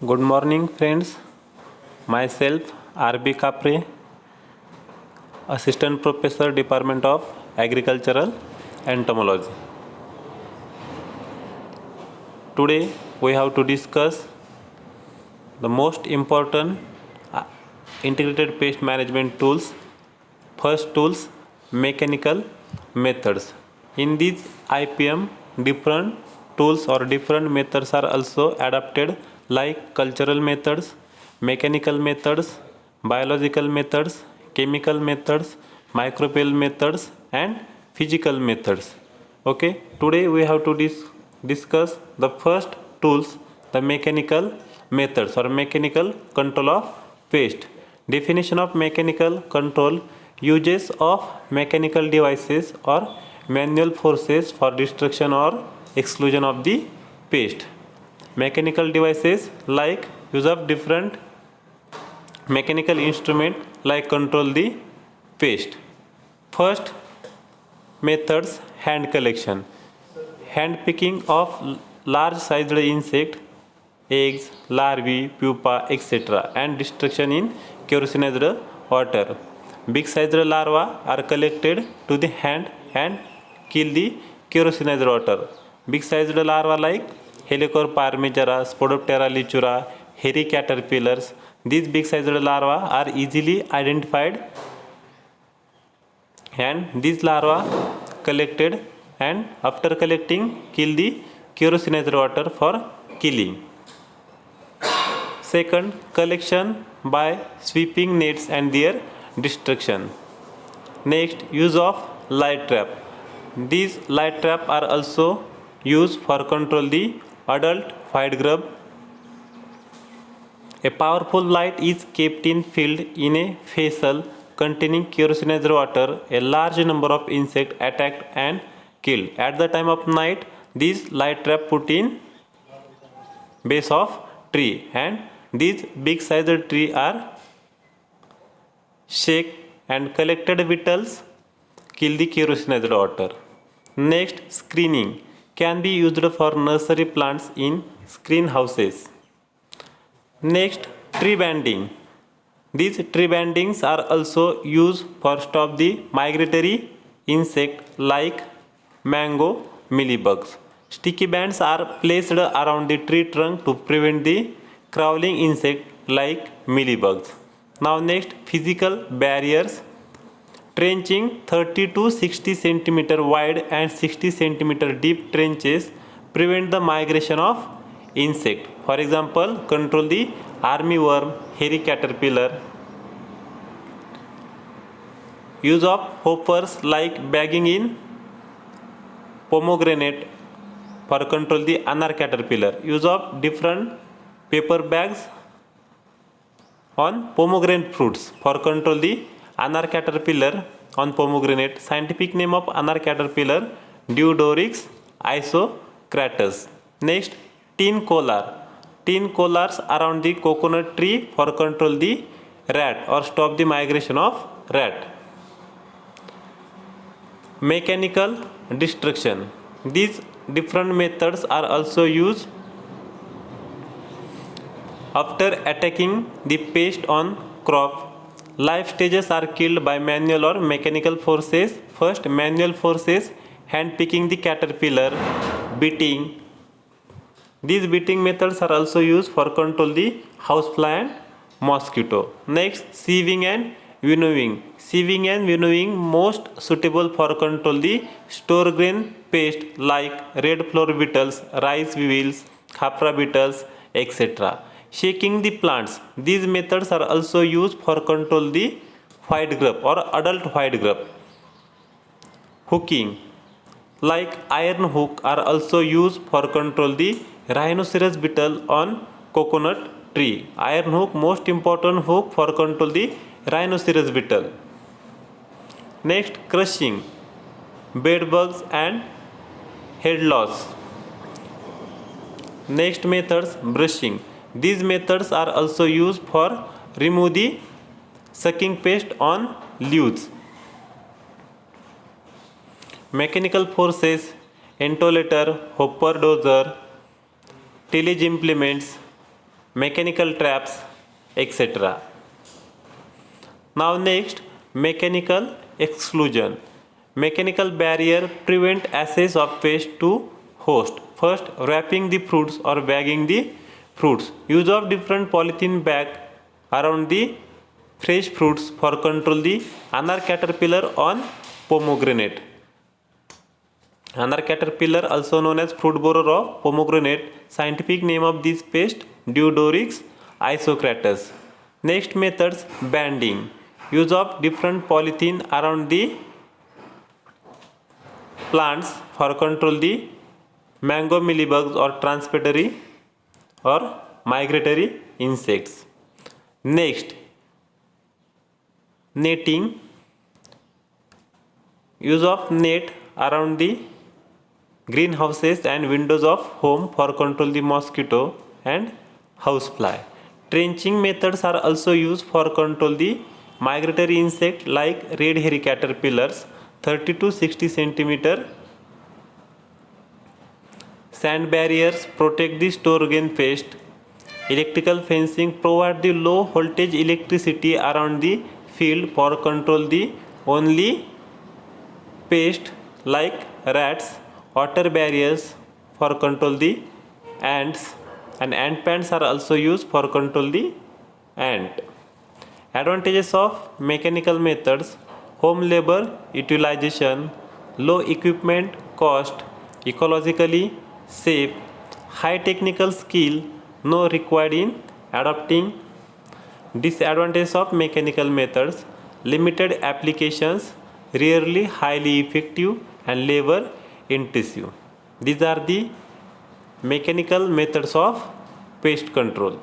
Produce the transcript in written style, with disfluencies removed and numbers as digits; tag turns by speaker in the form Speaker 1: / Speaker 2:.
Speaker 1: Good morning, friends. Myself, R.B. Kapre, Assistant Professor, Department of Agricultural Entomology. Today, we have to discuss the most important integrated pest management tools. First tools, mechanical methods. In these IPM, different tools or different methods are also adapted like cultural methods, mechanical methods, biological methods, chemical methods, microbial methods and physical methods. Okay, today we have to discuss the first tools, the mechanical methods or mechanical control of pest. Definition of mechanical control: uses of mechanical devices or manual forces for destruction or exclusion of the pest. Mechanical devices like use of different mechanical instrument like control the pest. First methods: hand collection, hand picking of large sized insect, eggs, larvae, pupa, etc. and destruction in kerosinized water. Big sized larvae are collected to the hand and kill the kerosinized water. Big sized larvae like Helicoverpa parmigera, Spodoptera licura, hairy caterpillars. These big sized larvae are easily identified and these larvae collected and after collecting kill the kerosinized water for killing. Second, collection by sweeping nets and their destruction. Next, use of light trap. These light trap are also used for control the adult white grub. A powerful light is kept in field in a vessel containing kerosinized water. A large number of insects attacked and killed. At the time of night, these light trap put in base of tree and these big sized tree are shake and collected vitals kill the kerosinized water. Next, screening can be used for nursery plants in screen houses. Next, tree banding. These tree bandings are also used for stop the migratory insect like mango mealybugs. Sticky bands are placed around the tree trunk to prevent the crawling insect like mealybugs. Now next, physical barriers. Trenching 30 to 60 centimeter wide and 60 centimeter deep trenches prevent the migration of insect. For example, control the armyworm, hairy caterpillar. Use of hoppers like bagging in pomegranate for control the anar caterpillar. Use of different paper bags on pomegranate fruits for control the anar caterpillar on pomegranate. Scientific name of anar caterpillar Deodorix isocratus. Next, tin collar. Tin collars around the coconut tree for control the rat or stop the migration of rat. Mechanical destruction. These different methods are also used after attacking the pest on crop. Life stages are killed by manual or mechanical forces. First, manual forces: hand picking the caterpillar, beating. These beating methods are also used for control the housefly and mosquito. Next, sieving and winnowing. Sieving and winnowing most suitable for control the store grain pest like red flower beetles, rice weevils, khapra beetles, etc. Shaking the plants. These methods are also used for control the white grub or adult white grub. Hooking like iron hook are also used for control the rhinoceros beetle on coconut tree. Iron hook most important hook for control the rhinoceros beetle. Next, crushing, bed bugs and head loss. Next methods, brushing. These methods are also used for remove the sucking pest on leaves. Mechanical forces, entolator, hopper dozer, tillage implements. mechanical traps, etc. Now next, mechanical exclusion. Mechanical barrier prevent access of pest to host. First, wrapping the fruits or bagging the fruits. Use of different polythene bag around the fresh fruits for control the anar caterpillar on pomegranate. Anar caterpillar, also known as fruit borer of pomegranate, scientific name of this pest Diodorix isocratus. Next methods, banding. Use of different polythene around the plants for control the mango mealybugs or transitory or migratory insects. Next, netting. Use of net around the greenhouses and windows of home for control the mosquito and housefly. Trenching methods are also used for control the migratory insect like red hairy caterpillars 30 to 60 centimeter. Sand barriers protect the store-gain pest. Electrical fencing provide the low voltage electricity around the field for control the only pest like rats. Water barriers for control the ants, and ant pans are also used for control the ant. Advantages of mechanical methods: home labor utilization, low equipment cost, ecologically safe, high technical skill, no required in adopting. Disadvantages of mechanical methods: limited applications, rarely highly effective, and labor intensive. These are the mechanical methods of pest control.